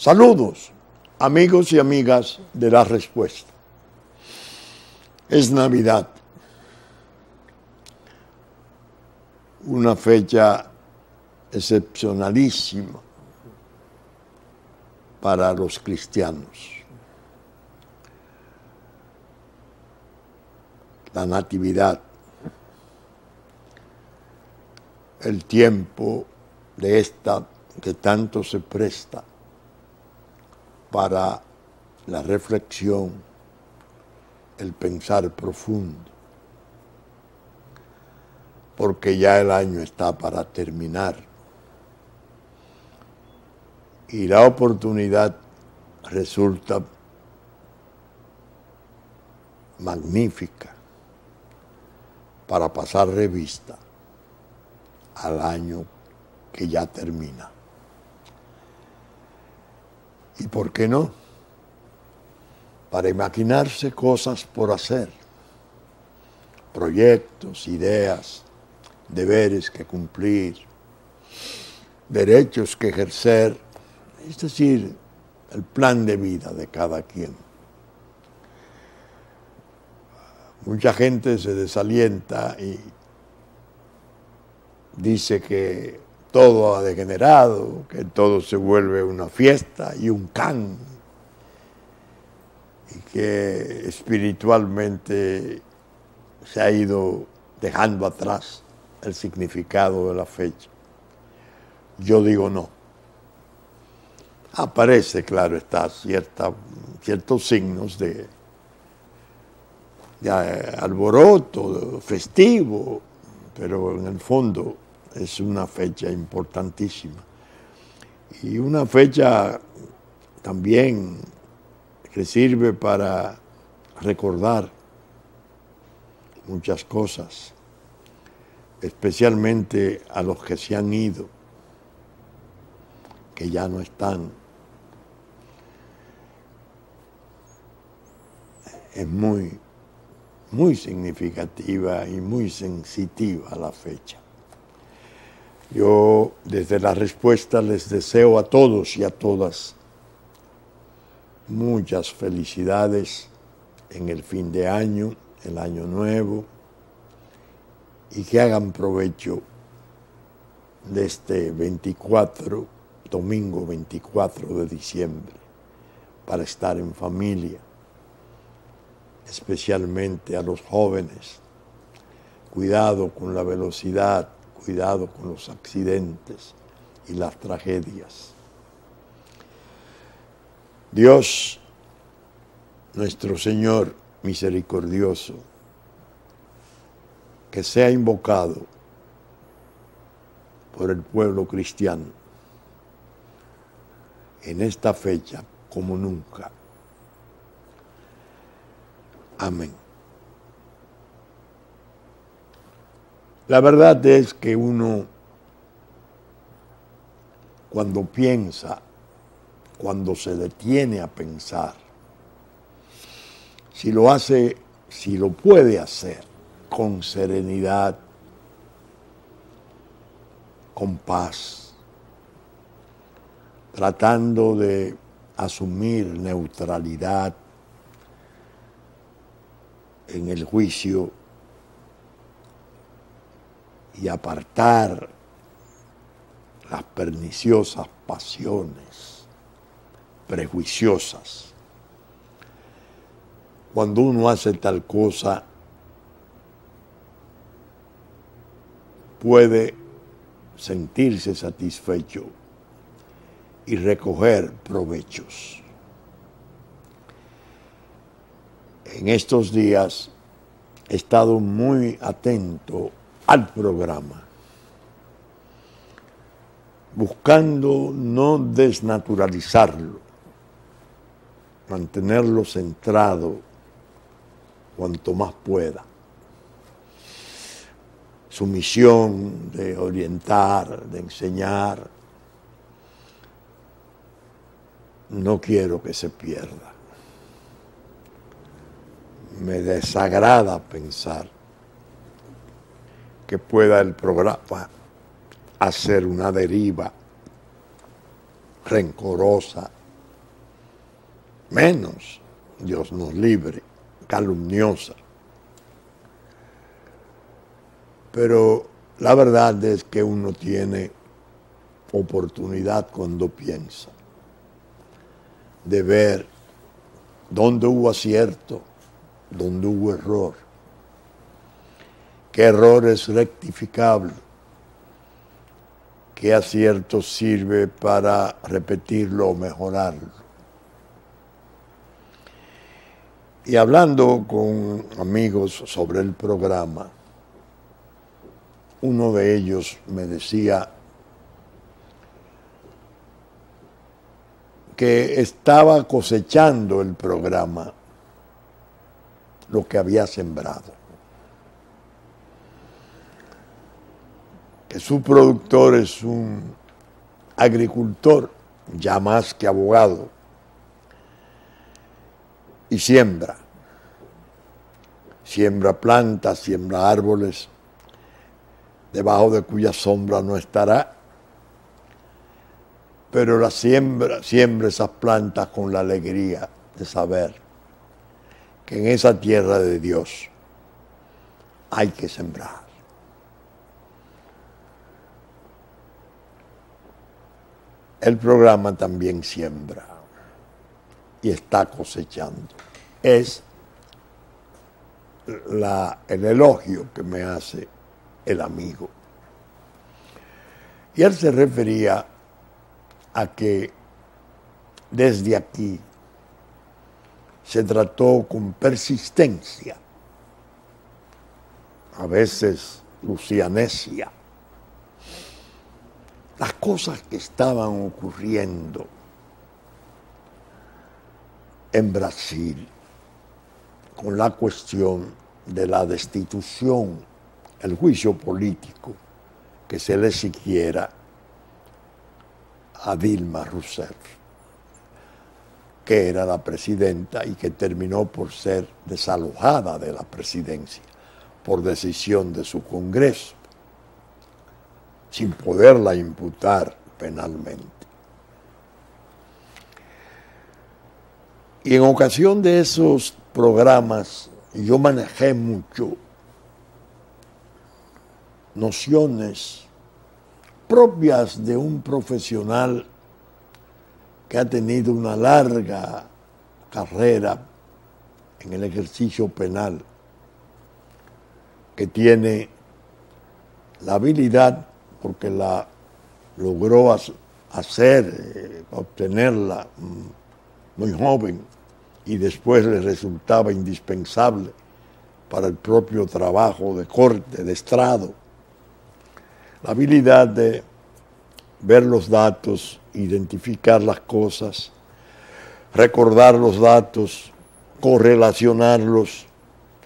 Saludos, amigos y amigas de La Respuesta. Es Navidad, una fecha excepcionalísima para los cristianos. La Natividad, el tiempo de esta que tanto se presta para la reflexión, el pensar profundo, porque ya el año está para terminar y la oportunidad resulta magnífica para pasar revista al año que ya termina. ¿Y por qué no? Para imaginarse cosas por hacer, proyectos, ideas, deberes que cumplir, derechos que ejercer, es decir, el plan de vida de cada quien. Mucha gente se desalienta y dice que todo ha degenerado, que todo se vuelve una fiesta y un can, y que espiritualmente se ha ido dejando atrás el significado de la fecha. Yo digo no. Aparece, claro está, ciertos signos de alboroto festivo, pero en el fondo es una fecha importantísima. Y una fecha también que sirve para recordar muchas cosas, especialmente a los que se han ido, que ya no están. Es muy significativa y muy sensitiva la fecha. Yo, desde La Respuesta, les deseo a todos y a todas muchas felicidades en el fin de año, el año nuevo, y que hagan provecho de este domingo 24 de diciembre, para estar en familia, especialmente a los jóvenes. Cuidado con la velocidad, cuidado con los accidentes y las tragedias. Dios, nuestro Señor misericordioso, que sea invocado por el pueblo cristiano en esta fecha como nunca. Amén. La verdad es que uno, cuando piensa, cuando se detiene a pensar, si lo puede hacer con serenidad, con paz, tratando de asumir neutralidad en el juicio y apartar las perniciosas pasiones prejuiciosas. Cuando uno hace tal cosa, puede sentirse satisfecho y recoger provechos. En estos días he estado muy atento al programa, buscando no desnaturalizarlo, mantenerlo centrado cuanto más pueda. Su misión de orientar, de enseñar, no quiero que se pierda. Me desagrada pensar que pueda el programa hacer una deriva rencorosa, menos, Dios nos libre, calumniosa. Pero la verdad es que uno tiene oportunidad cuando piensa de ver dónde hubo acierto, dónde hubo error, qué error es rectificable, qué acierto sirve para repetirlo o mejorarlo. Y hablando con amigos sobre el programa, uno de ellos me decía que estaba cosechando el programa lo que había sembrado. Que su productor es un agricultor, ya más que abogado, y siembra plantas, siembra árboles, debajo de cuya sombra no estará, pero la siembra esas plantas con la alegría de saber que en esa tierra de Dios hay que sembrar. El programa también siembra y está cosechando. Es el elogio que me hace el amigo. Y él se refería a que desde aquí se trató con persistencia, a veces lucianesia, las cosas que estaban ocurriendo en Brasil con la cuestión de la destitución, el juicio político que se le siguiera a Dilma Rousseff, que era la presidenta y que terminó por ser desalojada de la presidencia por decisión de su Congreso, sin poderla imputar penalmente. Y en ocasión de esos programas yo manejé mucho nociones propias de un profesional que ha tenido una larga carrera en el ejercicio penal, que tiene la habilidad, porque la logró obtenerla muy joven y después le resultaba indispensable para el propio trabajo de corte, de estrado, la habilidad de ver los datos, identificar las cosas, recordar los datos, correlacionarlos,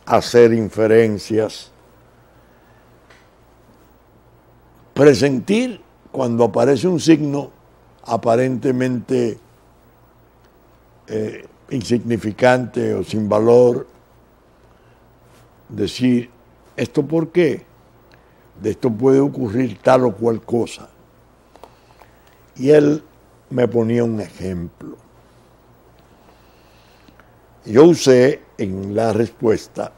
hacer inferencias, presentir cuando aparece un signo aparentemente insignificante o sin valor, decir, ¿esto por qué? De esto puede ocurrir tal o cual cosa. Y él me ponía un ejemplo. Yo usé en la respuesta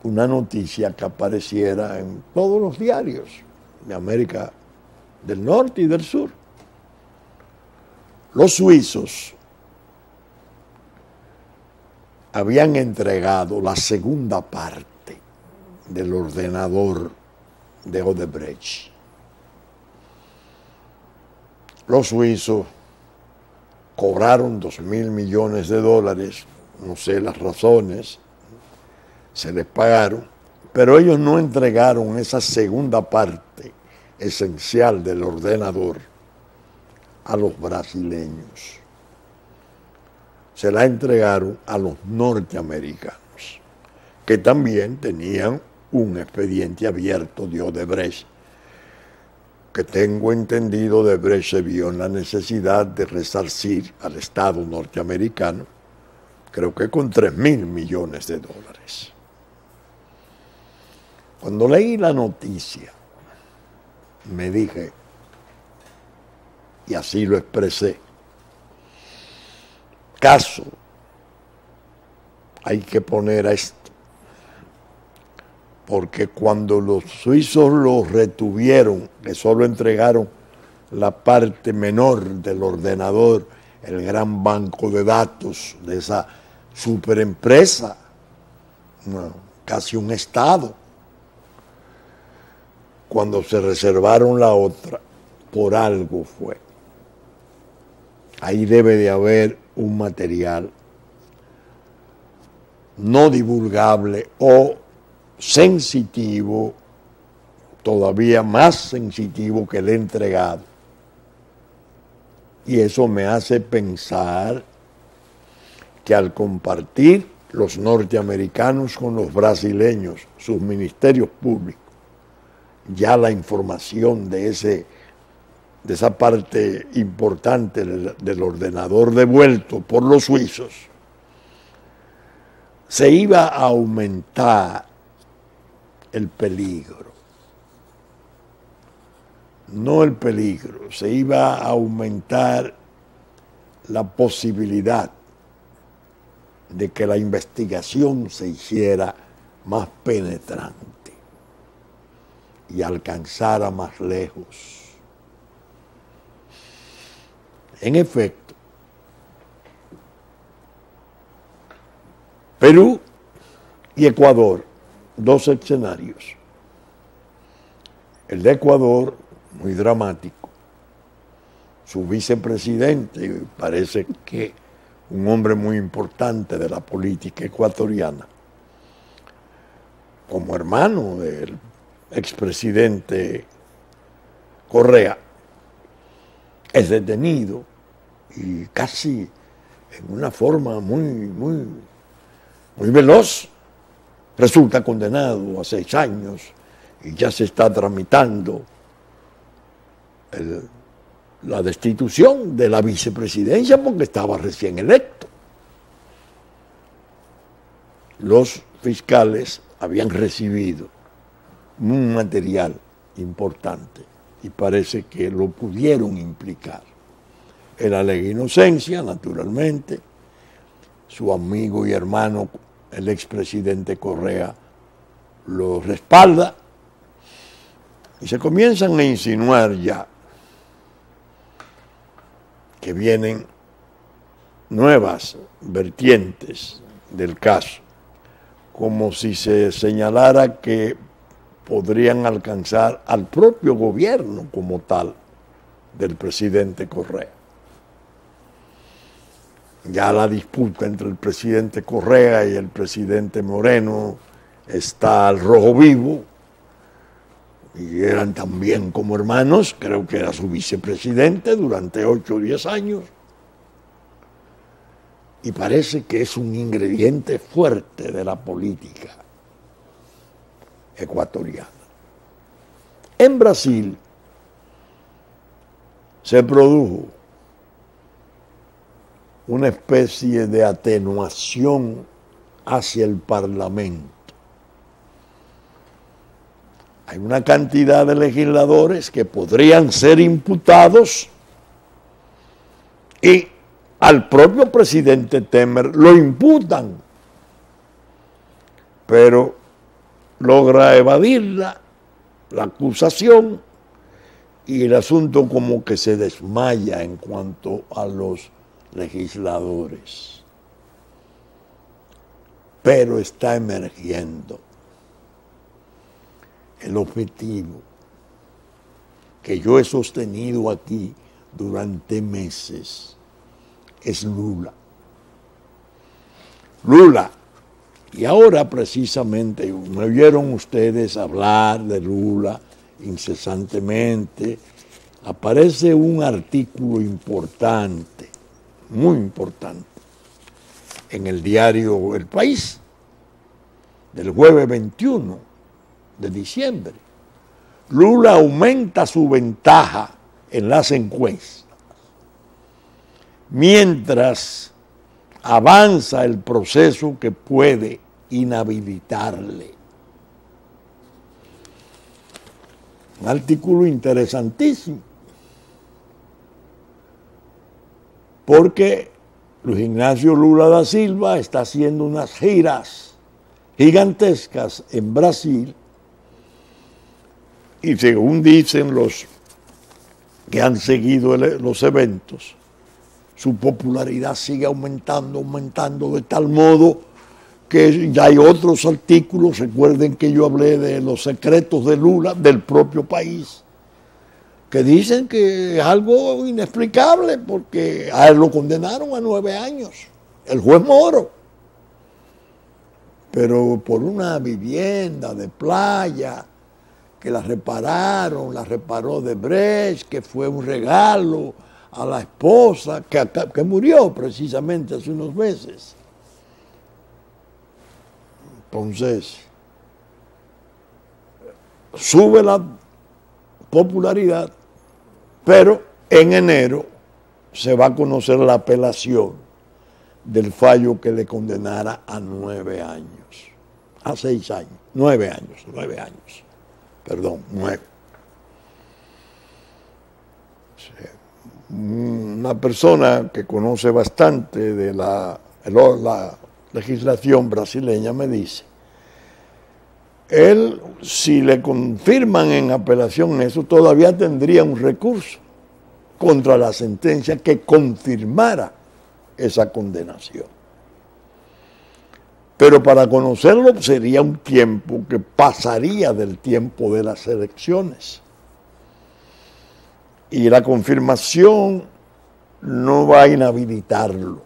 una noticia que apareciera en todos los diarios de América del Norte y del Sur. Los suizos habían entregado la segunda parte del ordenador de Odebrecht. Los suizos cobraron $2.000 millones, no sé las razones, se les pagaron, pero ellos no entregaron esa segunda parte esencial del ordenador a los brasileños. Se la entregaron a los norteamericanos, que también tenían un expediente abierto de Odebrecht, que tengo entendido Odebrecht se vio en la necesidad de resarcir al Estado norteamericano, creo que con $3.000 millones. Cuando leí la noticia, me dije, y así lo expresé, caso hay que poner a esto, porque cuando los suizos los retuvieron, que solo entregaron la parte menor del ordenador, el gran banco de datos de esa superempresa, casi un estado, cuando se reservaron la otra, por algo fue. Ahí debe de haber un material no divulgable o sensitivo, todavía más sensitivo que el entregado. Y eso me hace pensar que al compartir los norteamericanos con los brasileños sus ministerios públicos, ya la información de esa parte importante del ordenador devuelto por los suizos, se iba a aumentar el peligro. No el peligro, se iba a aumentar la posibilidad de que la investigación se hiciera más penetrante y alcanzara más lejos. En efecto, Perú y Ecuador, dos escenarios. El de Ecuador, muy dramático. Su vicepresidente, parece que un hombre muy importante de la política ecuatoriana, como hermano del expresidente Correa, es detenido y casi en una forma muy veloz resulta condenado a 6 años y ya se está tramitando la destitución de la vicepresidencia porque estaba recién electo. Los fiscales habían recibido un material importante y parece que lo pudieron implicar. Él alega inocencia, naturalmente. Su amigo y hermano, el expresidente Correa, lo respalda y se comienzan a insinuar ya que vienen nuevas vertientes del caso, como si se señalara que podrían alcanzar al propio gobierno como tal del presidente Correa. Ya la disputa entre el presidente Correa y el presidente Moreno está al rojo vivo, y eran también como hermanos, creo que era su vicepresidente durante 8 o 10 años, y parece que es un ingrediente fuerte de la política ecuatoriana. En Brasil se produjo una especie de atenuación hacia el Parlamento. Hay una cantidad de legisladores que podrían ser imputados y al propio presidente Temer lo imputan, pero logra evadirla, la acusación, y el asunto como que se desmaya en cuanto a los legisladores. Pero está emergiendo el objetivo que yo he sostenido aquí durante meses, es Lula. Lula, y ahora precisamente me oyeron ustedes hablar de Lula incesantemente, aparece un artículo importante, muy importante, en el diario El País, del jueves 21 de diciembre. Lula aumenta su ventaja en las encuestas, mientras avanza el proceso que puede inhabilitarle. Un artículo interesantísimo, porque Luis Ignacio Lula da Silva está haciendo unas giras gigantescas en Brasil y según dicen los que han seguido los eventos, su popularidad sigue aumentando, aumentando de tal modo que ya hay otros artículos. Recuerden que yo hablé de los secretos de Lula, del propio país, que dicen que es algo inexplicable porque a él lo condenaron a 9 años, el juez Moro, pero por una vivienda de playa que la reparó Odebrecht, que fue un regalo a la esposa, que murió precisamente hace unos meses. Entonces, sube la popularidad, pero en enero se va a conocer la apelación del fallo que le condenara a 9 años, a 6 años, 9 años, perdón, 9. Una persona que conoce bastante de la legislación brasileña me dice, él, si le confirman en apelación eso, todavía tendría un recurso contra la sentencia que confirmara esa condenación. Pero para conocerlo sería un tiempo que pasaría del tiempo de las elecciones. Y la confirmación no va a inhabilitarlo.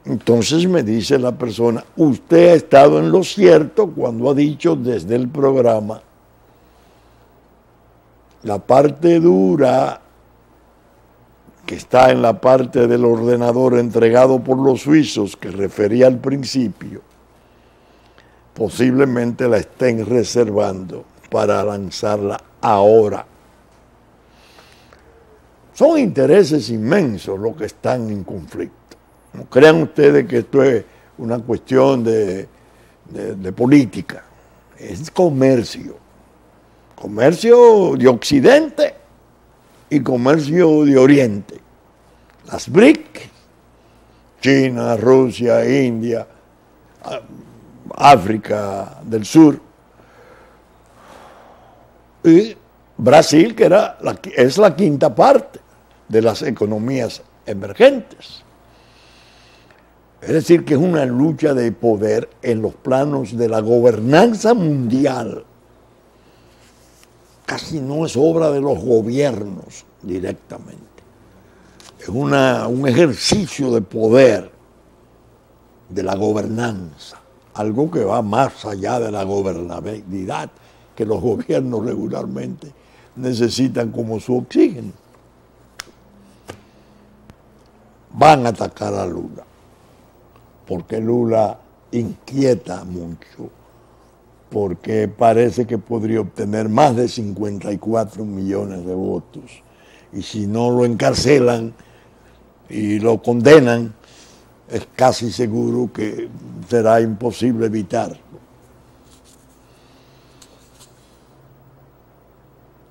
Entonces me dice la persona, usted ha estado en lo cierto cuando ha dicho desde el programa, la parte dura que está en la parte del ordenador entregado por los suizos que refería al principio, posiblemente la estén reservando para lanzarla ahora. Son intereses inmensos los que están en conflicto. No crean ustedes que esto es una cuestión de política. Es comercio. Comercio de Occidente y comercio de Oriente. Las BRIC, China, Rusia, India, África del Sur, y Brasil, que es la quinta parte de las economías emergentes. Es decir, que es una lucha de poder en los planos de la gobernanza mundial. Casi no es obra de los gobiernos directamente. Es un ejercicio de poder de la gobernanza, algo que va más allá de la gobernabilidad que los gobiernos regularmente necesitan como su oxígeno. Van a atacar a Lula, porque Lula inquieta mucho, porque parece que podría obtener más de 54 millones de votos, y si no lo encarcelan y lo condenan, es casi seguro que será imposible evitarlo.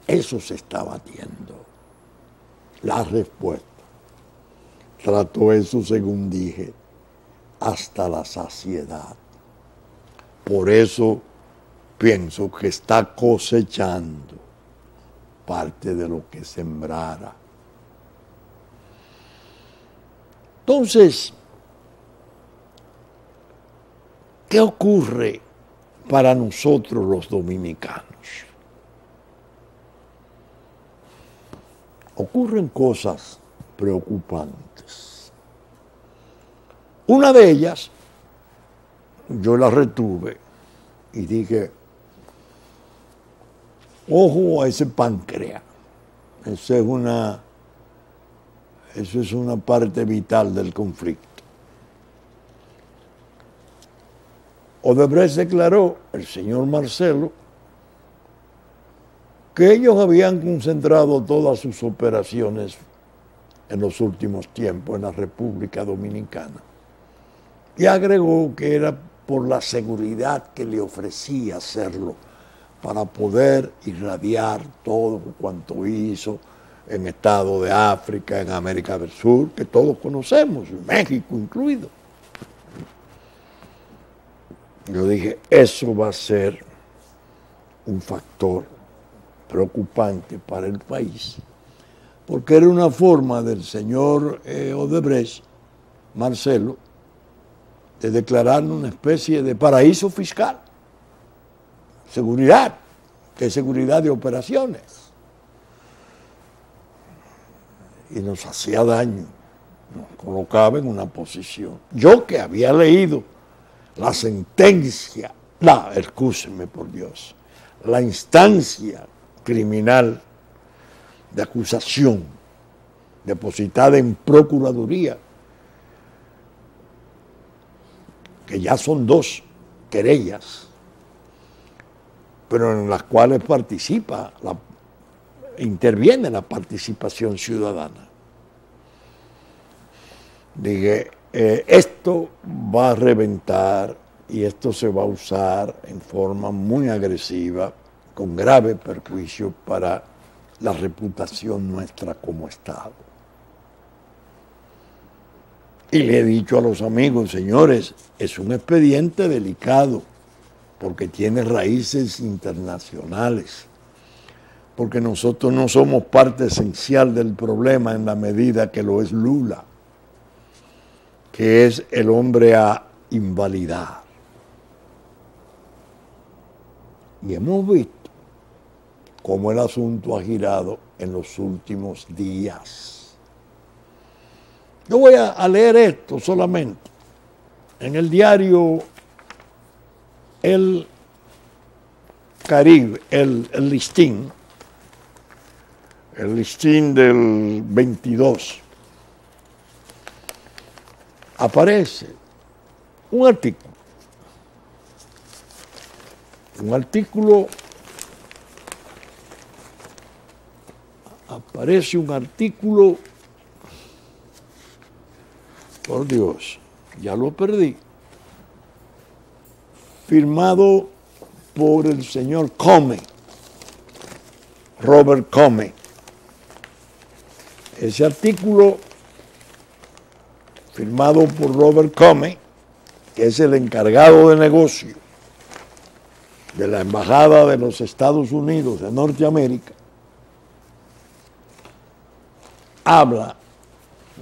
Eso se está batiendo. La respuesta. Trató eso, según dije, hasta la saciedad. Por eso pienso que está cosechando parte de lo que sembrara. Entonces, ¿qué ocurre para nosotros los dominicanos? Ocurren cosas preocupantes. Una de ellas, yo la retuve y dije, ojo a ese páncreas, eso es una parte vital del conflicto. Odebrecht declaró, el señor Marcelo, que ellos habían concentrado todas sus operaciones en los últimos tiempos en la República Dominicana. Y agregó que era por la seguridad que le ofrecía hacerlo, para poder irradiar todo cuanto hizo en estados de África, en América del Sur, que todos conocemos, México incluido. Yo dije, eso va a ser un factor preocupante para el país, porque era una forma del señor Odebrecht, Marcelo, de declararnos una especie de paraíso fiscal. Seguridad, que es seguridad de operaciones. Y nos hacía daño, nos colocaba en una posición. Yo que había leído la sentencia, excúseme por Dios, la instancia criminal de acusación depositada en Procuraduría, que ya son 2 querellas, pero en las cuales interviene la participación ciudadana. Dije, esto va a reventar y esto se va a usar en forma muy agresiva, con grave perjuicio para la reputación nuestra como Estado. Y le he dicho a los amigos, señores, es un expediente delicado, porque tiene raíces internacionales, porque nosotros no somos parte esencial del problema en la medida que lo es Lula, que es el hombre a invalidar. Y hemos visto cómo el asunto ha girado en los últimos días. Yo voy a leer esto solamente. En el diario El Caribe, el listín del 22, aparece un artículo, por Dios, ya lo perdí, firmado por el señor Comey, Robert Comey. Ese artículo, firmado por Robert Comey, que es el encargado de negocio de la Embajada de los Estados Unidos de Norteamérica, habla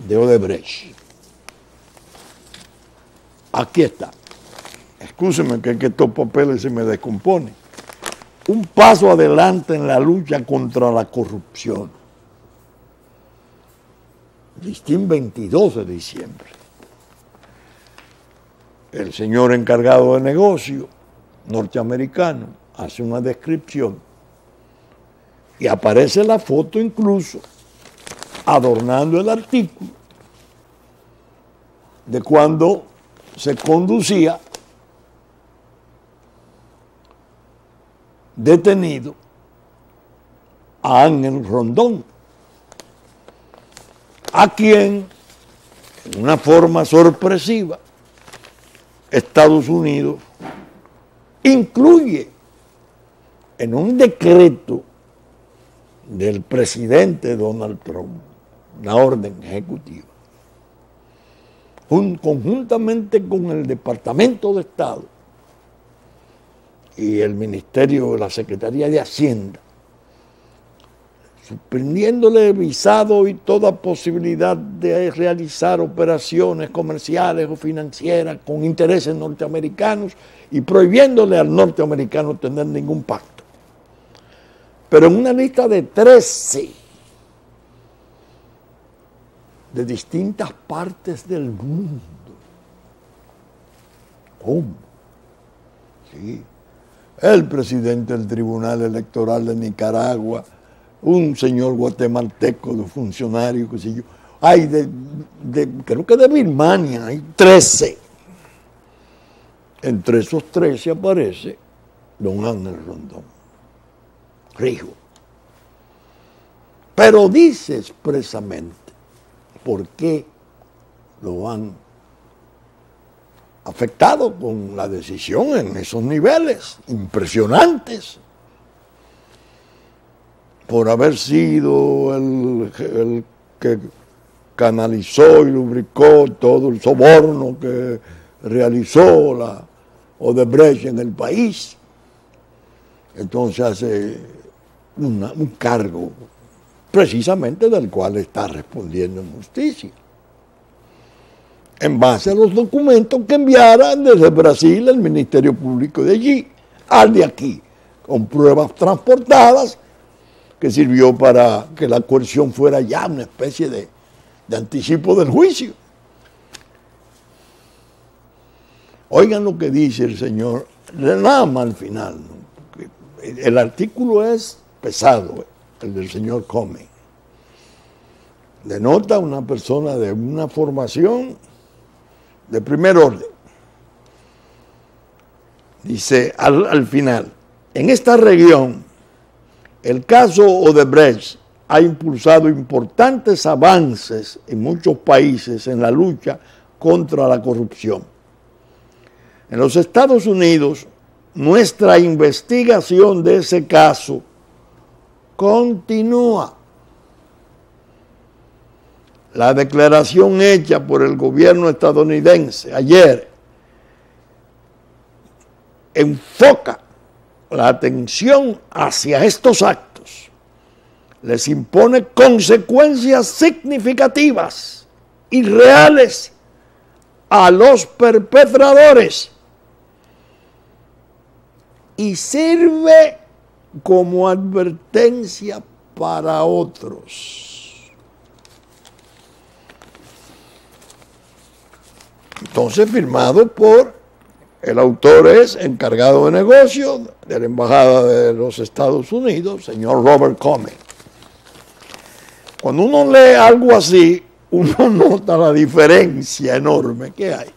de Odebrecht. Aquí está. Excúseme que estos papeles se me descomponen. Un paso adelante en la lucha contra la corrupción. Listín 22 de diciembre. El señor encargado de negocio norteamericano hace una descripción y aparece la foto incluso adornando el artículo de cuando se conducía detenido a Ángel Rondón, a quien, en una forma sorpresiva, Estados Unidos incluye en un decreto del presidente Donald Trump, una orden ejecutiva, conjuntamente con el Departamento de Estado y el Ministerio de la Secretaría de Hacienda, suspendiéndole visado y toda posibilidad de realizar operaciones comerciales o financieras con intereses norteamericanos y prohibiéndole al norteamericano tener ningún pacto. Pero en una lista de 13 de distintas partes del mundo. ¿Cómo? Sí. El presidente del Tribunal Electoral de Nicaragua, un señor guatemalteco de funcionario, qué sé yo. Hay creo que de Birmania, hay 13. Entre esos 13 aparece don Ángel Rondón, Rijo. Pero dice expresamente por qué lo han afectado con la decisión en esos niveles impresionantes. por haber sido el que canalizó y lubricó todo el soborno que realizó la Odebrecht en el país. Entonces hace un cargo precisamente del cual está respondiendo en justicia, en base a los documentos que enviaran desde Brasil el Ministerio Público de allí al de aquí, con pruebas transportadas que sirvió para que la coerción fuera ya una especie de anticipo del juicio. Oigan lo que dice el señor Renama al final, ¿no? El artículo es pesado, el del señor Comey. Denota una persona de una formación de primer orden. Dice al final, en esta región, el caso Odebrecht ha impulsado importantes avances en muchos países en la lucha contra la corrupción. En los Estados Unidos, nuestra investigación de ese caso continúa. La declaración hecha por el gobierno estadounidense ayer enfoca la atención hacia estos actos. Les impone consecuencias significativas y reales a los perpetradores y sirve como advertencia para otros. Entonces, firmado por el autor, es encargado de negocio de la Embajada de los Estados Unidos, señor Robert Comey. Cuando uno lee algo así, uno nota la diferencia enorme que hay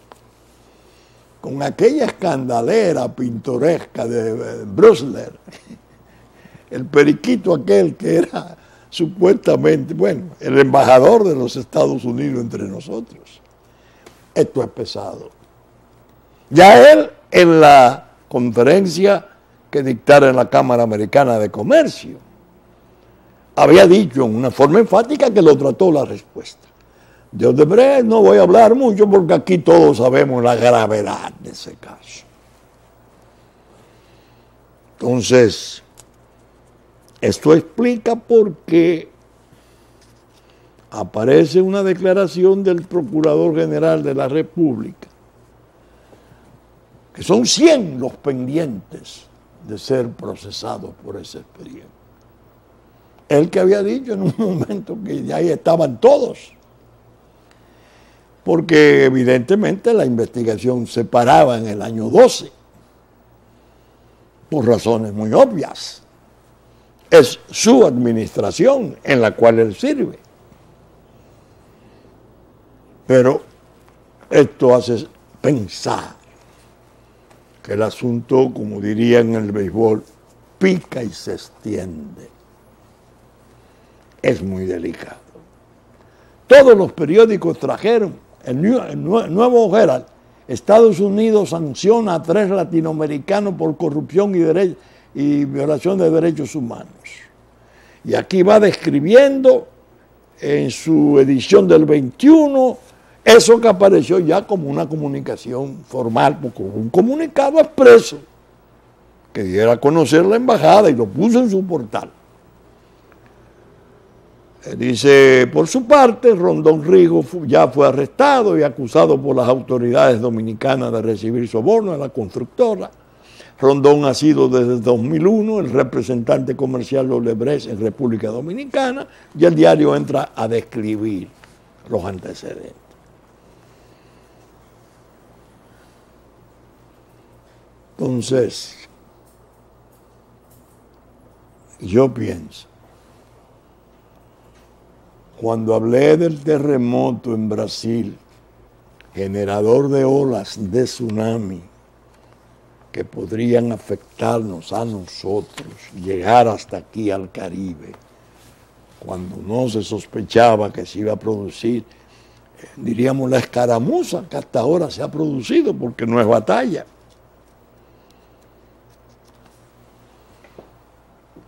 con aquella escandalera pintoresca de Brusler, el periquito aquel que era supuestamente, bueno, el embajador de los Estados Unidos entre nosotros. Esto es pesado. Ya él, en la conferencia que dictara en la Cámara Americana de Comercio, había dicho en una forma enfática que lo trató la respuesta. De Odebrecht no voy a hablar mucho porque aquí todos sabemos la gravedad de ese caso. Entonces, esto explica por qué aparece una declaración del Procurador General de la República, que son 100 los pendientes de ser procesados por ese expediente. Él que había dicho en un momento que ya ahí estaban todos, porque evidentemente la investigación se paraba en el año 12, por razones muy obvias. Es su administración en la cual él sirve. Pero esto hace pensar que el asunto, como diría en el béisbol, pica y se extiende. Es muy delicado. Todos los periódicos trajeron, el Nuevo Herald, Estados Unidos sanciona a 3 latinoamericanos por corrupción y violación de derechos humanos. Y aquí va describiendo en su edición del 21 eso que apareció ya como una comunicación formal, como un comunicado expreso que diera a conocer la embajada y lo puso en su portal. Dice, por su parte, Rondón Rigo ya fue arrestado y acusado por las autoridades dominicanas de recibir soborno a la constructora. Rondón ha sido desde 2001 el representante comercial de Odebrecht en República Dominicana, y el diario entra a describir los antecedentes. Entonces, yo pienso, cuando hablé del terremoto en Brasil, generador de olas de tsunami que podrían afectarnos a nosotros, llegar hasta aquí al Caribe, cuando no se sospechaba que se iba a producir, diríamos, la escaramuza que hasta ahora se ha producido, porque no es batalla.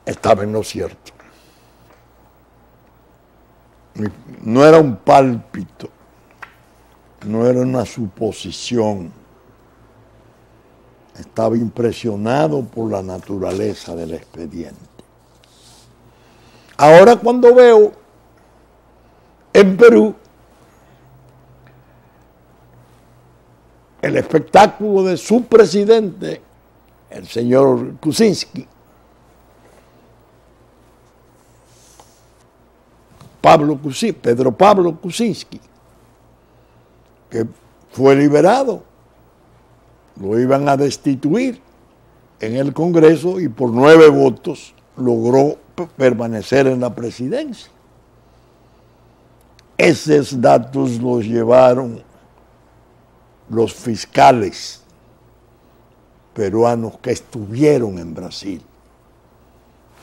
Estaba en lo cierto. No era un pálpito, no era una suposición. Estaba impresionado por la naturaleza del expediente. Ahora cuando veo en Perú el espectáculo de su presidente, el señor Kuczynski, Pedro Pablo Kuczynski, que fue liberado, lo iban a destituir en el Congreso y por 9 votos logró permanecer en la presidencia. Esos datos los llevaron los fiscales peruanos que estuvieron en Brasil.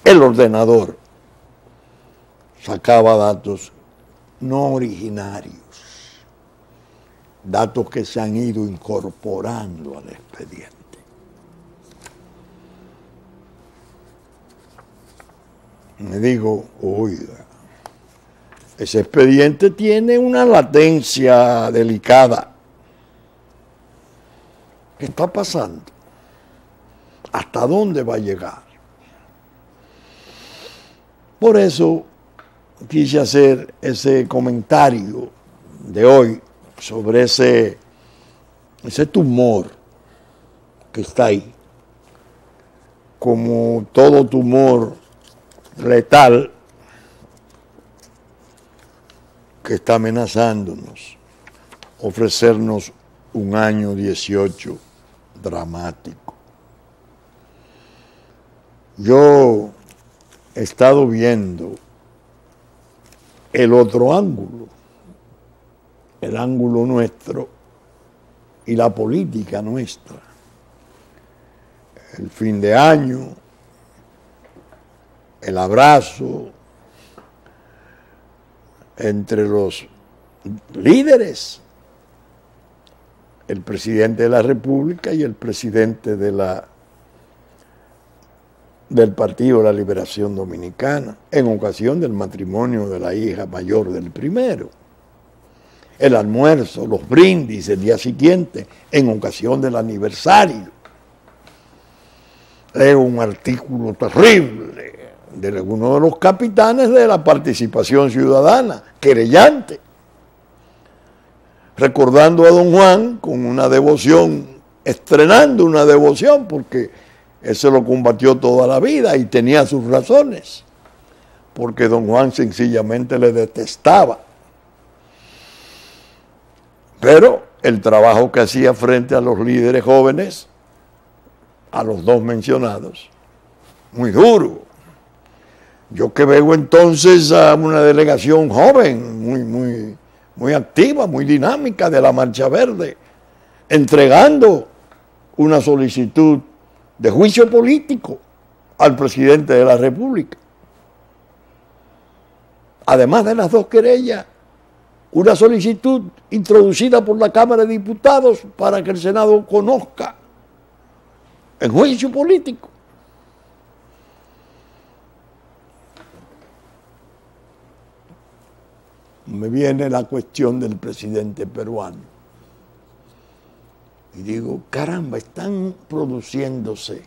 El ordenador sacaba datos no originarios, datos que se han ido incorporando al expediente. Me digo, oiga, ese expediente tiene una latencia delicada. ¿Qué está pasando? ¿Hasta dónde va a llegar? Por eso quise hacer ese comentario de hoy sobre ese tumor que está ahí. Como todo tumor letal que está amenazándonos, ofrecernos un año 18 dramático. Yo he estado viendo el otro ángulo, el ángulo nuestro y la política nuestra. El fin de año, el abrazo entre los líderes, el presidente de la República y el presidente del Partido de la Liberación Dominicana, en ocasión del matrimonio de la hija mayor del primero. El almuerzo, los brindis el día siguiente, en ocasión del aniversario. Leo un artículo terrible de uno de los capitanes de la participación ciudadana, querellante, recordando a don Juan con una devoción, estrenando una devoción, porque él se lo combatió toda la vida y tenía sus razones, porque don Juan sencillamente le detestaba. Pero el trabajo que hacía frente a los líderes jóvenes, a los dos mencionados, muy duro. Yo que veo entonces a una delegación joven, muy activa, muy dinámica de la Marcha Verde, entregando una solicitud de juicio político al presidente de la República. Además de las dos querellas, una solicitud introducida por la Cámara de Diputados para que el Senado conozca el juicio político. Me viene la cuestión del presidente peruano. Y digo, caramba, están produciéndose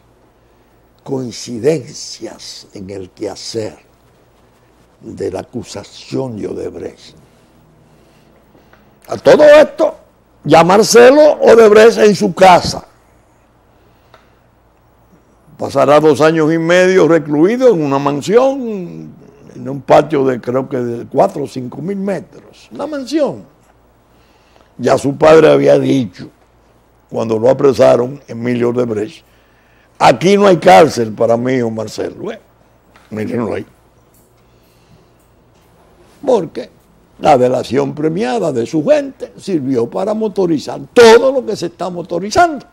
coincidencias en el quehacer de la acusación de Odebrecht. A todo esto, ya Marcelo Odebrecht en su casa. Pasará 2 años y medio recluido en una mansión, en un patio de creo que de 4 o 5 mil metros. Una mansión. Ya su padre había dicho, cuando lo apresaron, Emilio Odebrecht, aquí no hay cárcel para mi hijo Marcelo. Mírenlo ahí. Porque la delación premiada de su gente sirvió para motorizar todo lo que se está motorizando.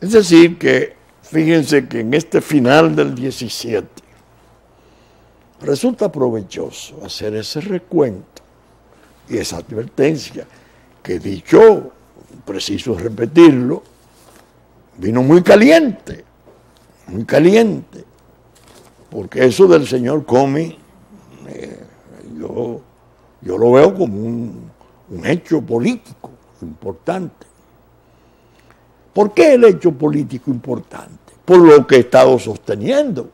Es decir que, fíjense que en este final del 17 resulta provechoso hacer ese recuento y esa advertencia que, dicho, preciso vino muy caliente, porque eso del señor Comey, yo lo veo como un hecho político importante. ¿Por qué el hecho político importante? Por lo que he estado sosteniendo.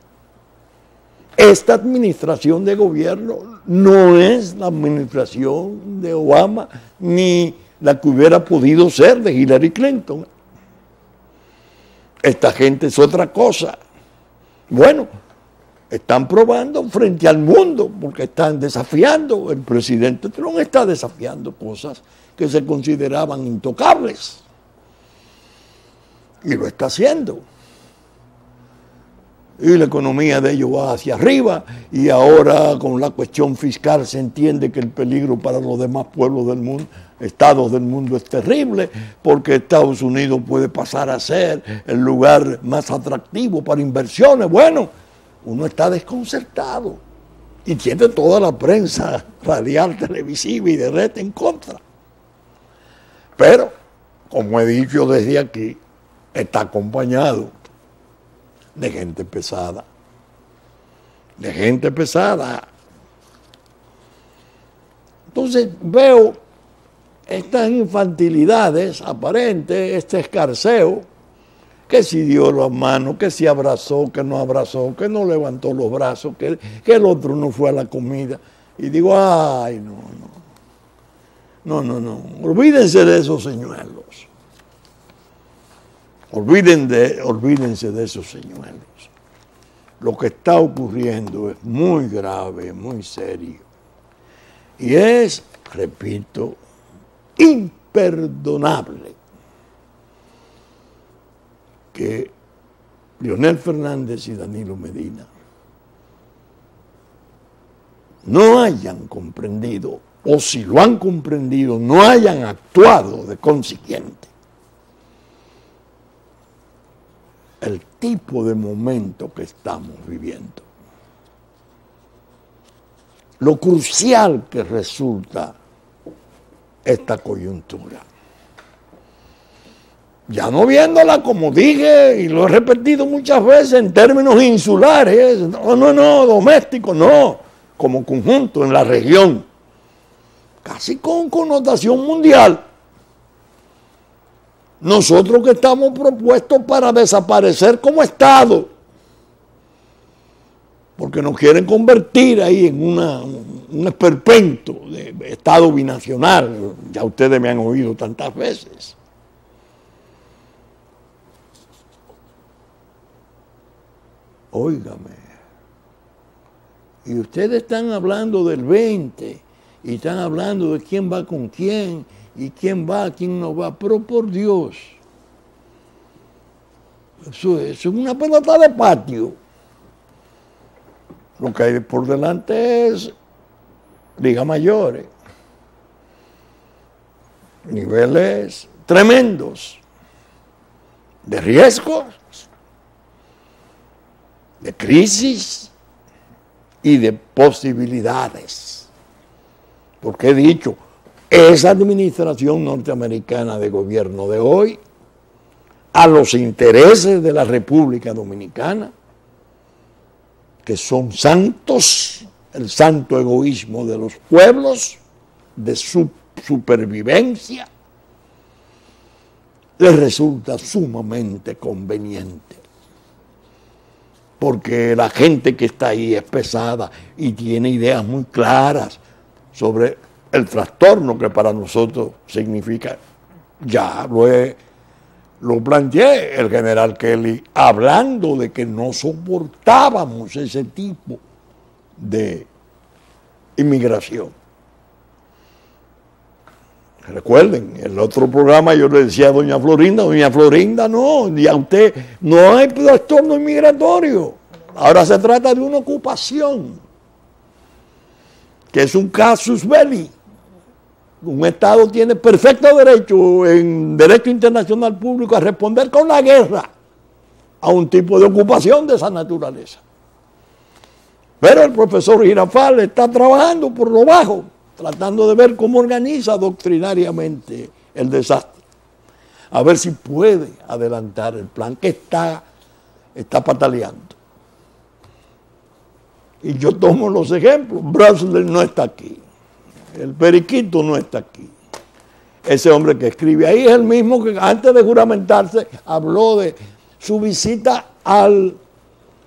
Esta administración de gobierno no es la administración de Obama ni la que hubiera podido ser de Hillary Clinton. Esta gente es otra cosa. Bueno, están probando frente al mundo porque están desafiando. El presidente Trump está desafiando cosas que se consideraban intocables. Y lo está haciendo. Y la economía de ellos va hacia arriba, y ahora con la cuestión fiscal se entiende que el peligro para los demás pueblos del mundo, estados del mundo, es terrible, porque Estados Unidos puede pasar a ser el lugar más atractivo para inversiones. Bueno, uno está desconcertado y tiene toda la prensa radial, televisiva y de red en contra. Pero, como he dicho desde aquí, está acompañado de gente pesada. De gente pesada. Entonces veo estas infantilidades aparentes, este escarceo, que si dio las manos, que si abrazó, que no abrazó, que no levantó los brazos, que el otro no fue a la comida. Y digo, ay, no, olvídense de esos señuelos. Olvídense de esos señuelos. Lo que está ocurriendo es muy grave, muy serio. Y es, repito, imperdonable que Leonel Fernández y Danilo Medina no hayan comprendido, o si lo han comprendido, no hayan actuado de consiguiente. El tipo de momento que estamos viviendo. Lo crucial que resulta esta coyuntura. Ya no viéndola, como dije, y lo he repetido muchas veces, en términos insulares, no, domésticos, no, como conjunto en la región, casi con connotación mundial. Nosotros que estamos propuestos para desaparecer como Estado, porque nos quieren convertir ahí en un esperpento de Estado binacional, ya ustedes me han oído tantas veces. Óigame, y ustedes están hablando del 20, y están hablando de quién va con quién, y quién va, quién no va, pero por Dios, eso es una pelota de patio. Lo que hay por delante es ligas mayores, niveles tremendos de riesgos, de crisis y de posibilidades. Porque he dicho, esa administración norteamericana de gobierno de hoy, a los intereses de la República Dominicana, que son santos, el santo egoísmo de los pueblos, de su supervivencia, les resulta sumamente conveniente. Porque la gente que está ahí es pesada y tiene ideas muy claras sobre el trastorno que para nosotros significa. Ya lo planteé, el general Kelly, hablando de que no soportábamos ese tipo de inmigración. Recuerden, en el otro programa yo le decía a doña Florinda, no, y a usted no hay trastorno inmigratorio. Ahora se trata de una ocupación, que es un casus belli. Un Estado tiene perfecto derecho en derecho internacional público a responder con la guerra a un tipo de ocupación de esa naturaleza. Pero el profesor Girafal está trabajando por lo bajo, tratando de ver cómo organiza doctrinariamente el desastre. A ver si puede adelantar el plan que está pataleando. Y yo tomo los ejemplos. Brasler no está aquí. El Periquito no está aquí. Ese hombre que escribe ahí es el mismo que antes de juramentarse habló de su visita al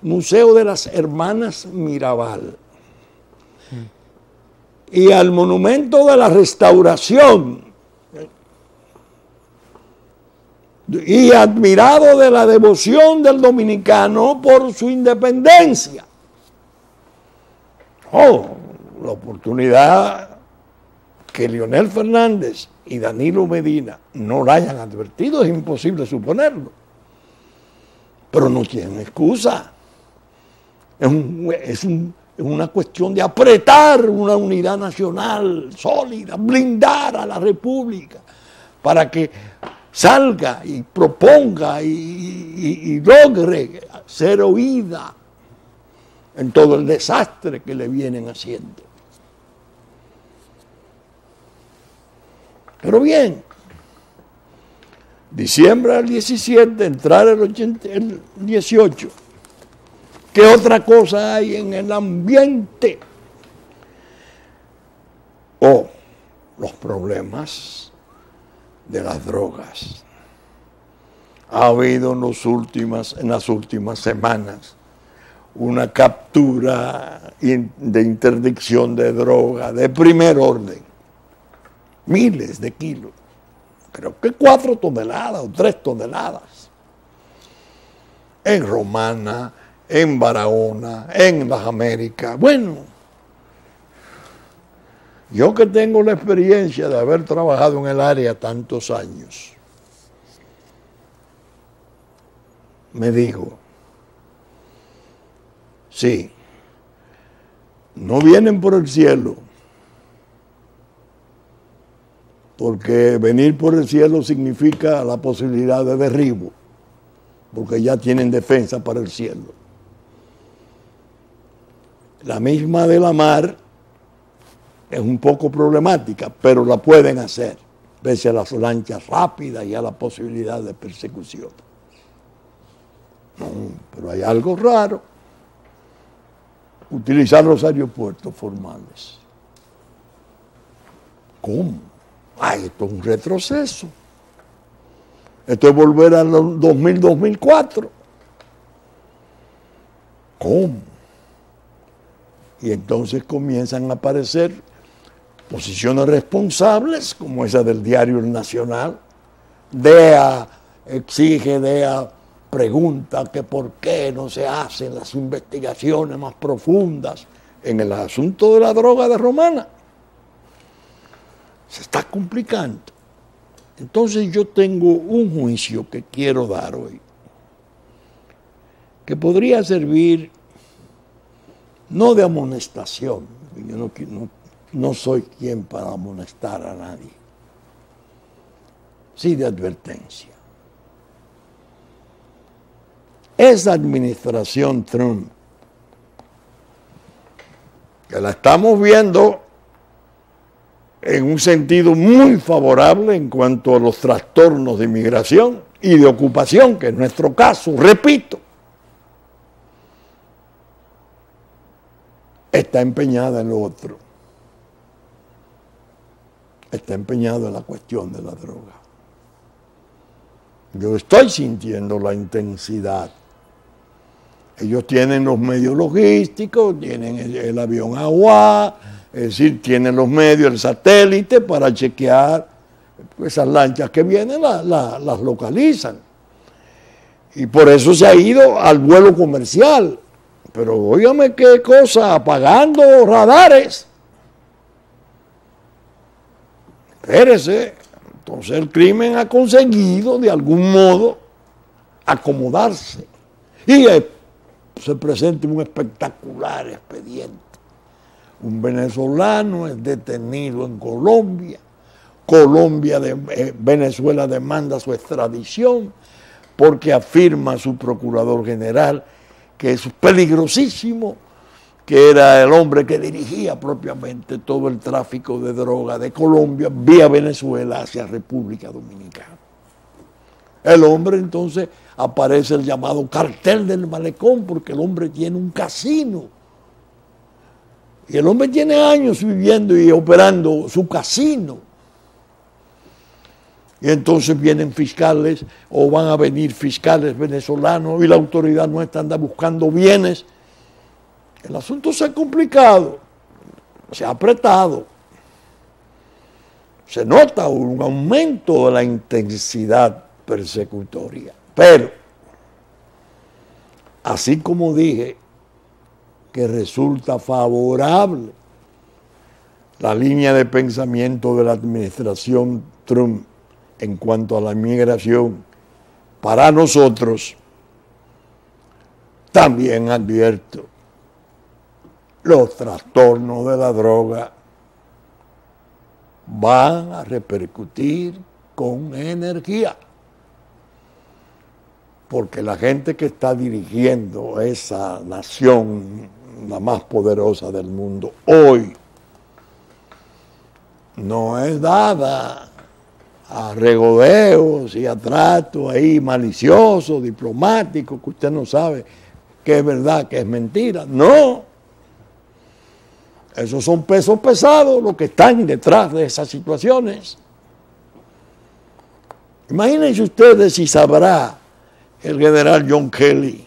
Museo de las Hermanas Mirabal y al Monumento de la Restauración, y admirado de la devoción del dominicano por su independencia. La oportunidad que Leonel Fernández y Danilo Medina no la hayan advertido es imposible suponerlo, pero no tienen excusa. Es una cuestión de apretar una unidad nacional sólida, blindar a la República para que salga y proponga y logre ser oída en todo el desastre que le vienen haciendo. Pero bien, diciembre del 17, entrar el 18. ¿Qué otra cosa hay en el ambiente? Los problemas de las drogas. Ha habido en las últimas semanas una captura de interdicción de droga de primer orden. Miles de kilos. Creo que 4 toneladas o 3 toneladas. En Romana, en Barahona, en las Américas. Bueno, yo que tengo la experiencia de haber trabajado en el área tantos años, me digo, sí, no vienen por el cielo, porque venir por el cielo significa la posibilidad de derribo, porque ya tienen defensa para el cielo. La misma de la mar es un poco problemática, pero la pueden hacer, pese a las lanchas rápidas y a la posibilidad de persecución. No, pero hay algo raro. Utilizar los aeropuertos formales. ¿Cómo? Esto es un retroceso. Esto es volver al 2000-2004. ¿Cómo? Y entonces comienzan a aparecer posiciones responsables, como esa del diario El Nacional. DEA exige, DEA pregunta que por qué no se hacen las investigaciones más profundas en el asunto de la droga de Romana. Se está complicando. Entonces yo tengo un juicio que quiero dar hoy, que podría servir no de amonestación, yo no soy quien para amonestar a nadie, sí de advertencia. Esa administración Trump, que la estamos viendo en un sentido muy favorable en cuanto a los trastornos de inmigración y de ocupación, que es nuestro caso, repito, está empeñada en lo otro. Está empeñado en la cuestión de la droga. Yo estoy sintiendo la intensidad. Ellos tienen los medios logísticos, tienen el avión agua, es decir, tienen los medios, el satélite para chequear esas lanchas que vienen, las localizan. Y por eso se ha ido al vuelo comercial. Pero óigame qué cosa, apagando radares. Espérese. Entonces el crimen ha conseguido de algún modo acomodarse. Y se presenta un espectacular expediente. Un venezolano es detenido en Colombia. Venezuela demanda su extradición porque afirma su procurador general que es peligrosísimo, que era el hombre que dirigía propiamente todo el tráfico de droga de Colombia vía Venezuela hacia República Dominicana. El hombre entonces aparece el llamado cartel del malecón, porque el hombre tiene un casino Y el hombre tiene años viviendo y operando su casino. Y entonces vienen fiscales o van a venir fiscales venezolanos y la autoridad nuestra anda buscando bienes. El asunto se ha complicado, se ha apretado. Se nota un aumento de la intensidad persecutoria. Pero, así como dije que resulta favorable la línea de pensamiento de la administración Trump en cuanto a la inmigración, para nosotros también advierto los trastornos de la droga van a repercutir con energía, porque la gente que está dirigiendo esa nación, la más poderosa del mundo hoy, no es dada a regodeos y a tratos ahí maliciosos, diplomáticos, que usted no sabe qué es verdad, qué es mentira. No. Esos son pesos pesados los que están detrás de esas situaciones. Imagínense ustedes si sabrá el general John Kelly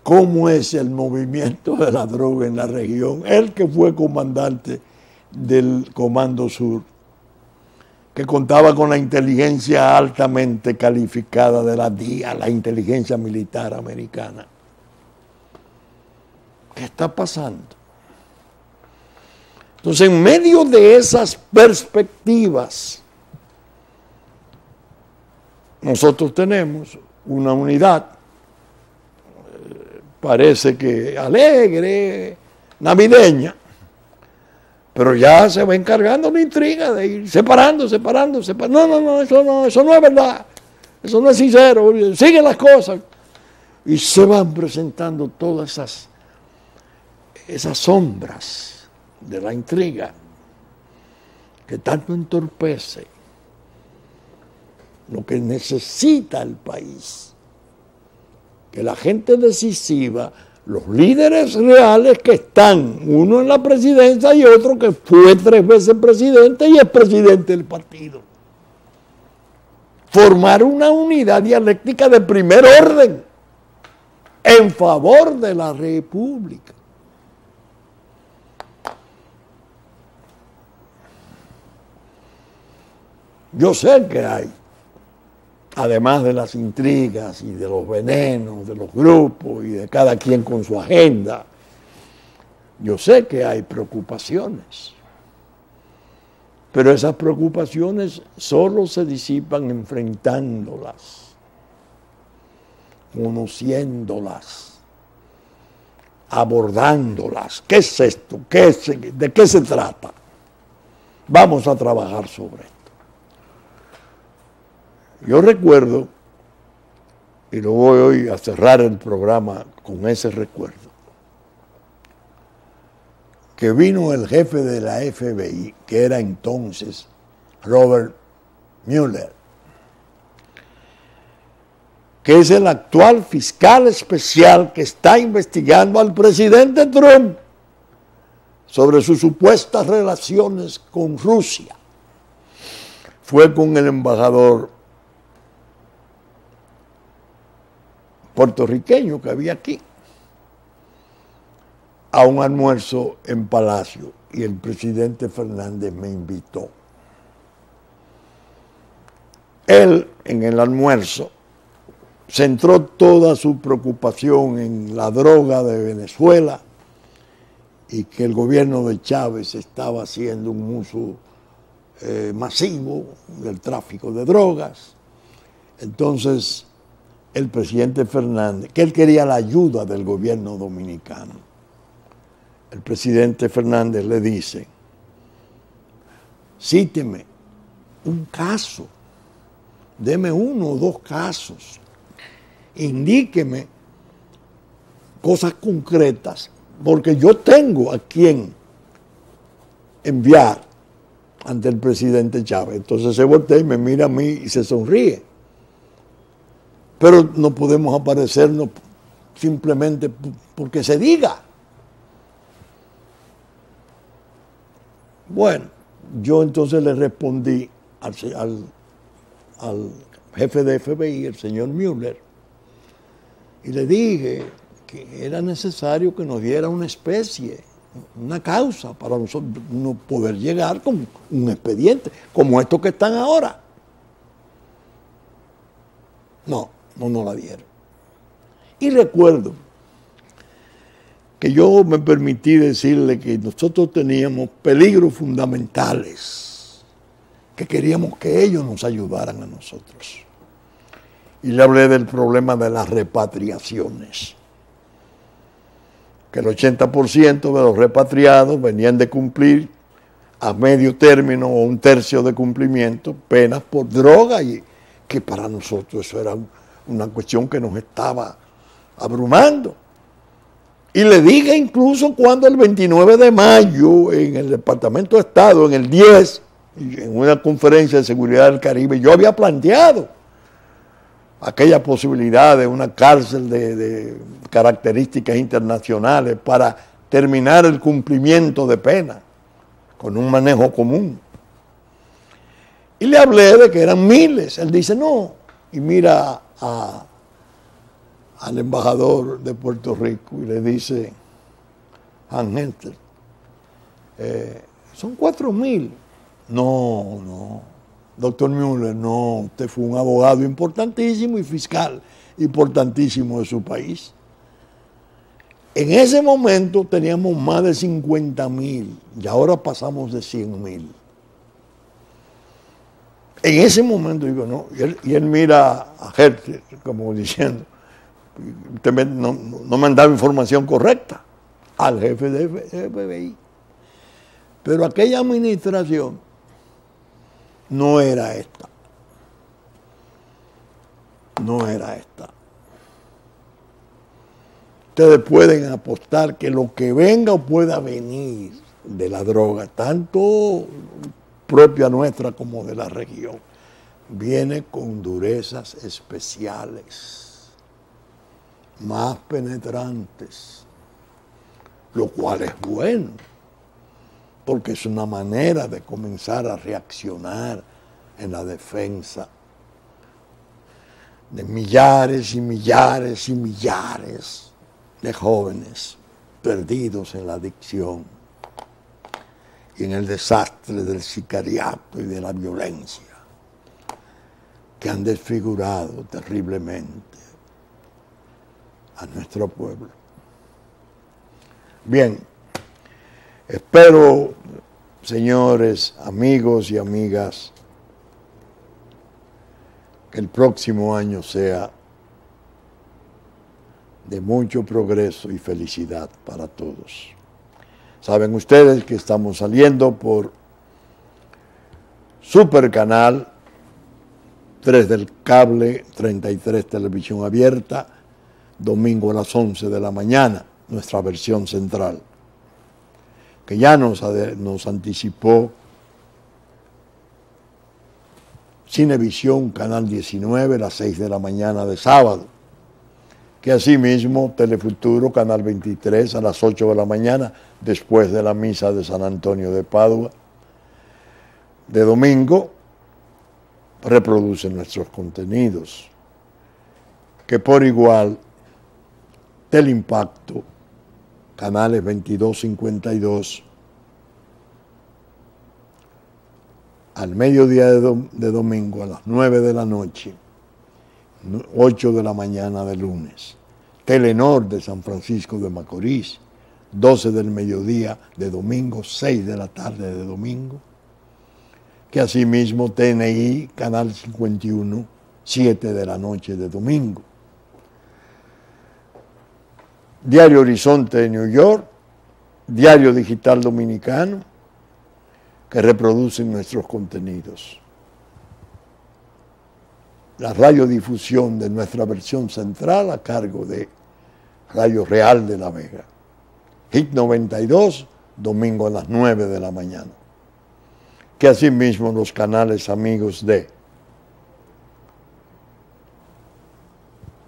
cómo es el movimiento de la droga en la región. Él que fue comandante del Comando Sur, que contaba con la inteligencia altamente calificada de la DIA, la inteligencia militar americana. ¿Qué está pasando? Entonces, en medio de esas perspectivas, nosotros tenemos una unidad, parece que alegre, navideña, pero ya se va encargando la intriga de ir separando. No, eso no es verdad, eso no es sincero, siguen las cosas. Y se van presentando todas esas sombras de la intriga que tanto entorpece lo que necesita el país, que la gente decisiva, los líderes reales que están, uno en la presidencia y otro que fue 3 veces presidente y es presidente del partido, formar una unidad dialéctica de primer orden en favor de la República. Yo sé que hay, además de las intrigas y de los venenos, de los grupos y de cada quien con su agenda, yo sé que hay preocupaciones, pero esas preocupaciones solo se disipan enfrentándolas, conociéndolas, abordándolas. ¿Qué es esto? ¿De qué se trata? Vamos a trabajar sobre esto. Yo recuerdo, y lo voy hoy a cerrar el programa con ese recuerdo, que vino el jefe de la FBI, que era entonces Robert Mueller, que es el actual fiscal especial que está investigando al presidente Trump sobre sus supuestas relaciones con Rusia. Fue con el embajador puertorriqueño que había aquí a un almuerzo en Palacio y el presidente Fernández me invitó. Él en el almuerzo centró toda su preocupación en la droga de Venezuela y que el gobierno de Chávez estaba haciendo un uso masivo del tráfico de drogas. Entonces el presidente Fernández, que él quería la ayuda del gobierno dominicano, el presidente Fernández le dice: cíteme un caso, deme 1 o 2 casos, indíqueme cosas concretas, porque yo tengo a quien enviar ante el presidente Chávez. Entonces se voltea y me mira a mí y se sonríe. Pero no podemos aparecernos simplemente porque se diga. Bueno, yo entonces le respondí al jefe de FBI, el señor Mueller, y le dije que era necesario que nos diera una especie, una causa para nosotros no poder llegar con un expediente como estos que están ahora. No la dieron. Y recuerdo que yo me permití decirle que nosotros teníamos peligros fundamentales, que queríamos que ellos nos ayudaran a nosotros. Y le hablé del problema de las repatriaciones, que el 80% de los repatriados venían de cumplir a medio término o un tercio de cumplimiento penas por droga, y que para nosotros eso era una cuestión que nos estaba abrumando. Y le dije incluso cuando el 29 de mayo en el Departamento de Estado, en el 10, en una conferencia de seguridad del Caribe, yo había planteado aquella posibilidad de una cárcel de características internacionales para terminar el cumplimiento de pena con un manejo común. Y le hablé de que eran miles. Él dice no. Y mira al embajador de Puerto Rico y le dice, Hans Henter, son 4,000. No, doctor Mueller, no, usted fue un abogado importantísimo y fiscal importantísimo de su país. En ese momento teníamos más de 50,000 y ahora pasamos de 100,000. En ese momento digo, no, y él mira a Herter como diciendo, usted no me han dado información correcta al jefe de FBI. Pero aquella administración no era esta. No era esta. Ustedes pueden apostar que lo que venga o pueda venir de la droga, tanto propia nuestra como de la región, viene con durezas especiales, más penetrantes, lo cual es bueno, porque es una manera de comenzar a reaccionar en la defensa de millares y millares y millares de jóvenes perdidos en la adicción y en el desastre del sicariato y de la violencia que han desfigurado terriblemente a nuestro pueblo. Bien, espero, señores, amigos y amigas, que el próximo año sea de mucho progreso y felicidad para todos. Saben ustedes que estamos saliendo por Supercanal 3 del cable, 33 televisión abierta, domingo a las 11 de la mañana, nuestra versión central, que ya nos anticipó Cinevisión, Canal 19, a las 6 de la mañana de sábado, que asimismo Telefuturo, Canal 23, a las 8 de la mañana, después de la misa de San Antonio de Padua, de domingo, reproduce nuestros contenidos, que por igual Teleimpacto, canales 22, 52, al mediodía de domingo, a las 9 de la noche, 8 de la mañana de lunes. Telenor de San Francisco de Macorís, 12 del mediodía de domingo, 6 de la tarde de domingo. Que asimismo TNI, Canal 51, 7 de la noche de domingo. Diario Horizonte de New York, Diario Digital Dominicano, que reproducen nuestros contenidos. La radiodifusión de nuestra versión central a cargo de Radio Real de La Vega. Hit 92, domingo a las 9 de la mañana. Que asimismo los canales amigos de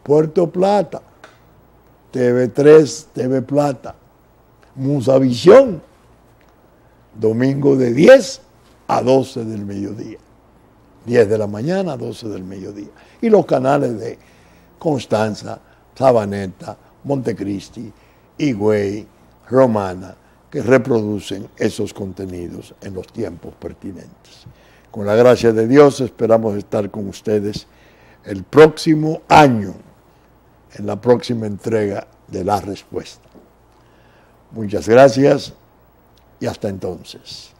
Puerto Plata, TV3, TV Plata, Musavisión, domingo de 10 a 12 del mediodía. 10 de la mañana a 12 del mediodía. Y los canales de Constanza, Sabaneta, Montecristi, Higüey, Romana, que reproducen esos contenidos en los tiempos pertinentes. Con la gracia de Dios esperamos estar con ustedes el próximo año, en la próxima entrega de La Respuesta. Muchas gracias y hasta entonces.